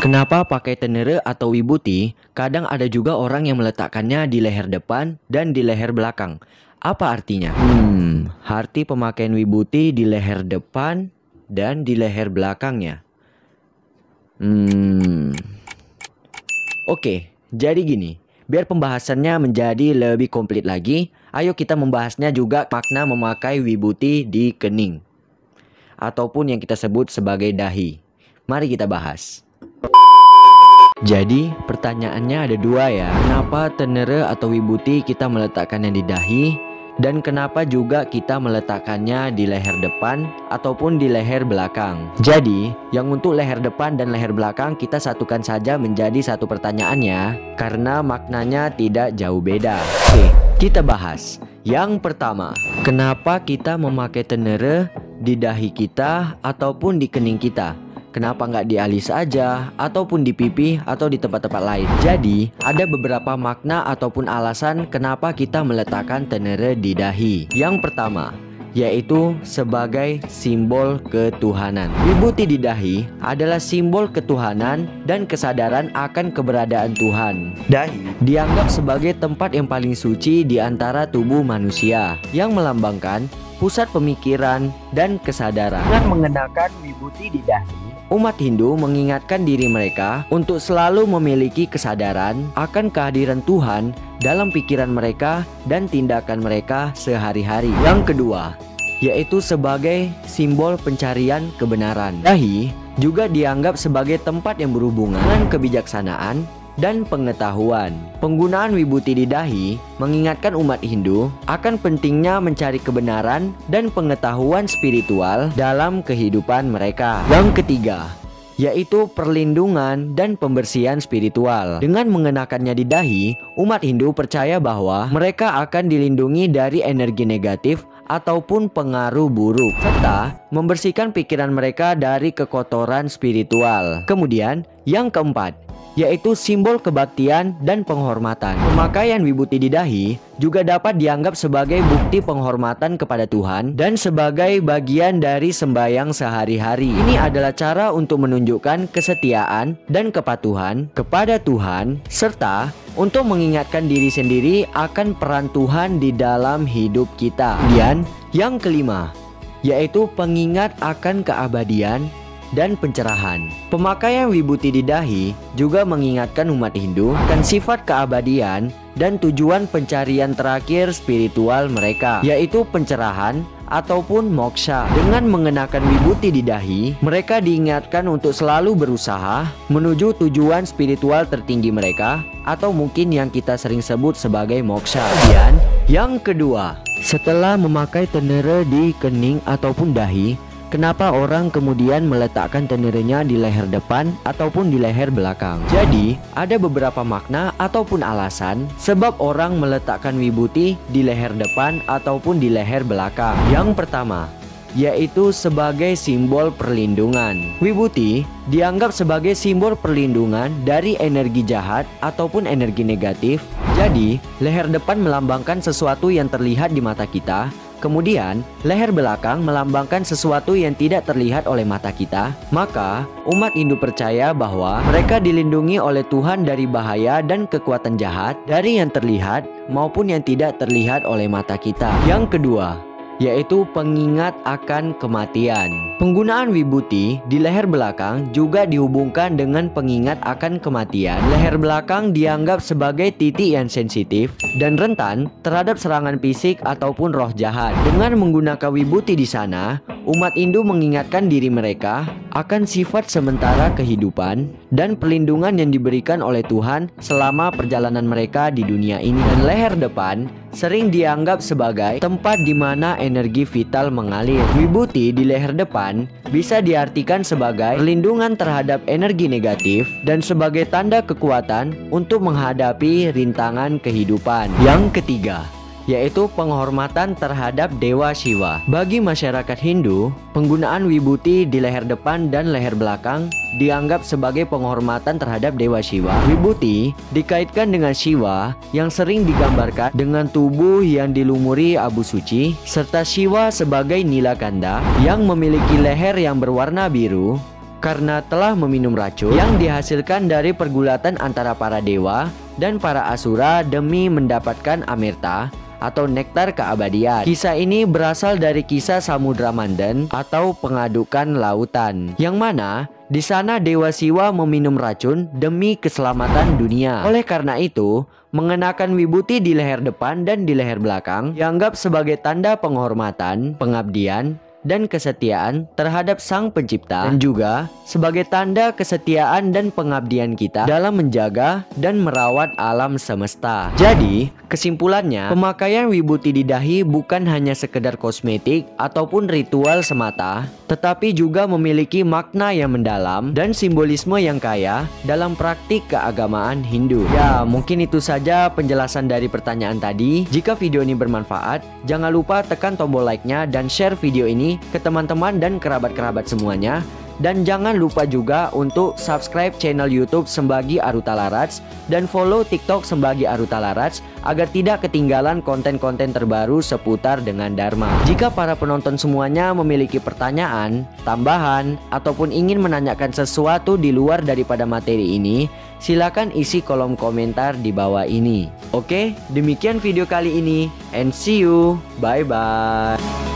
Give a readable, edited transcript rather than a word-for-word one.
Kenapa pakai tenere atau wibuti? Kadang ada juga orang yang meletakkannya di leher depan dan di leher belakang. Apa artinya? Arti pemakaian wibuti di leher depan dan di leher belakangnya. Oke, jadi gini. Biar pembahasannya menjadi lebih komplit lagi, ayo kita membahasnya juga makna memakai wibuti di kening, ataupun yang kita sebut sebagai dahi. Mari kita bahas. Jadi pertanyaannya ada dua ya. Kenapa tenere atau wibuti kita meletakkannya di dahi, dan kenapa juga kita meletakkannya di leher depan ataupun di leher belakang? Jadi yang untuk leher depan dan leher belakang kita satukan saja menjadi satu pertanyaan ya, karena maknanya tidak jauh beda. Oke, kita bahas. Yang pertama, kenapa kita memakai tenere di dahi kita ataupun di kening kita? Kenapa nggak di alis aja, ataupun di pipi, atau di tempat-tempat lain? Jadi, ada beberapa makna ataupun alasan kenapa kita meletakkan tenere di dahi. Yang pertama, yaitu sebagai simbol ketuhanan. Wibuti di dahi adalah simbol ketuhanan dan kesadaran akan keberadaan Tuhan. Dahi dianggap sebagai tempat yang paling suci di antara tubuh manusia, yang melambangkan pusat pemikiran dan kesadaran. Dengan mengenakan wibuti di dahi, umat Hindu mengingatkan diri mereka untuk selalu memiliki kesadaran akan kehadiran Tuhan dalam pikiran mereka dan tindakan mereka sehari-hari. Yang kedua, yaitu sebagai simbol pencarian kebenaran. Dahi juga dianggap sebagai tempat yang berhubungan dengan kebijaksanaan dan pengetahuan. Penggunaan wibuti di dahi mengingatkan umat Hindu akan pentingnya mencari kebenaran dan pengetahuan spiritual dalam kehidupan mereka. Yang ketiga, yaitu perlindungan dan pembersihan spiritual. Dengan mengenakannya di dahi, umat Hindu percaya bahwa mereka akan dilindungi dari energi negatif ataupun pengaruh buruk, serta membersihkan pikiran mereka dari kekotoran spiritual. Kemudian, yang keempat, yaitu simbol kebaktian dan penghormatan. Pemakaian wibuti di dahi juga dapat dianggap sebagai bukti penghormatan kepada Tuhan dan sebagai bagian dari sembahyang sehari-hari. Ini adalah cara untuk menunjukkan kesetiaan dan kepatuhan kepada Tuhan, serta untuk mengingatkan diri sendiri akan peran Tuhan di dalam hidup kita. Kemudian yang kelima, yaitu pengingat akan keabadian dan pencerahan. Pemakaian wibuti di dahi juga mengingatkan umat Hindu akan sifat keabadian dan tujuan pencarian terakhir spiritual mereka, yaitu pencerahan ataupun moksha. Dengan mengenakan wibuti di dahi, mereka diingatkan untuk selalu berusaha menuju tujuan spiritual tertinggi mereka, atau mungkin yang kita sering sebut sebagai moksha. Kemudian yang kedua, setelah memakai tenere di kening ataupun dahi, kenapa orang kemudian meletakkan tenerenya di leher depan ataupun di leher belakang? Jadi, ada beberapa makna ataupun alasan sebab orang meletakkan wibuti di leher depan ataupun di leher belakang. Yang pertama, yaitu sebagai simbol perlindungan. Wibuti dianggap sebagai simbol perlindungan dari energi jahat ataupun energi negatif. Jadi, leher depan melambangkan sesuatu yang terlihat di mata kita. Kemudian, leher belakang melambangkan sesuatu yang tidak terlihat oleh mata kita. Maka, umat Hindu percaya bahwa mereka dilindungi oleh Tuhan dari bahaya dan kekuatan jahat, dari yang terlihat maupun yang tidak terlihat oleh mata kita. Yang kedua, yaitu pengingat akan kematian. Penggunaan wibuti di leher belakang juga dihubungkan dengan pengingat akan kematian. Leher belakang dianggap sebagai titik yang sensitif dan rentan terhadap serangan fisik ataupun roh jahat. Dengan menggunakan wibuti di sana, umat Hindu mengingatkan diri mereka akan sifat sementara kehidupan dan perlindungan yang diberikan oleh Tuhan selama perjalanan mereka di dunia ini. Dan leher depan sering dianggap sebagai tempat di mana energi vital mengalir. Wibuti di leher depan bisa diartikan sebagai perlindungan terhadap energi negatif dan sebagai tanda kekuatan untuk menghadapi rintangan kehidupan. Yang ketiga, yaitu penghormatan terhadap Dewa Shiva. Bagi masyarakat Hindu, penggunaan wibuti di leher depan dan leher belakang dianggap sebagai penghormatan terhadap Dewa Shiva. Wibuti dikaitkan dengan Shiva yang sering digambarkan dengan tubuh yang dilumuri abu suci, serta Shiva sebagai Nilakanda yang memiliki leher yang berwarna biru. karena telah meminum racun yang dihasilkan dari pergulatan antara para dewa dan para asura demi mendapatkan amerta atau nektar keabadian. Kisah ini berasal dari kisah Samudra Manden atau pengadukan lautan, yang mana di sana Dewa Siwa meminum racun demi keselamatan dunia. Oleh karena itu, mengenakan wibuti di leher depan dan di leher belakang dianggap sebagai tanda penghormatan, pengabdian, dan kesetiaan terhadap Sang Pencipta, dan juga sebagai tanda kesetiaan dan pengabdian kita dalam menjaga dan merawat alam semesta. Jadi, kesimpulannya, pemakaian wibuti di dahi bukan hanya sekedar kosmetik ataupun ritual semata, tetapi juga memiliki makna yang mendalam dan simbolisme yang kaya dalam praktik keagamaan Hindu. Ya, mungkin itu saja penjelasan dari pertanyaan tadi. Jika video ini bermanfaat, jangan lupa tekan tombol like-nya dan share video ini ke teman-teman dan kerabat-kerabat semuanya. Dan jangan lupa juga untuk subscribe channel YouTube Sembagi Arutallarats dan follow TikTok Sembagi Arutallarats agar tidak ketinggalan konten-konten terbaru seputar dengan Dharma. Jika para penonton semuanya memiliki pertanyaan, tambahan, ataupun ingin menanyakan sesuatu di luar daripada materi ini, silakan isi kolom komentar di bawah ini. Oke, demikian video kali ini, and see you, bye-bye.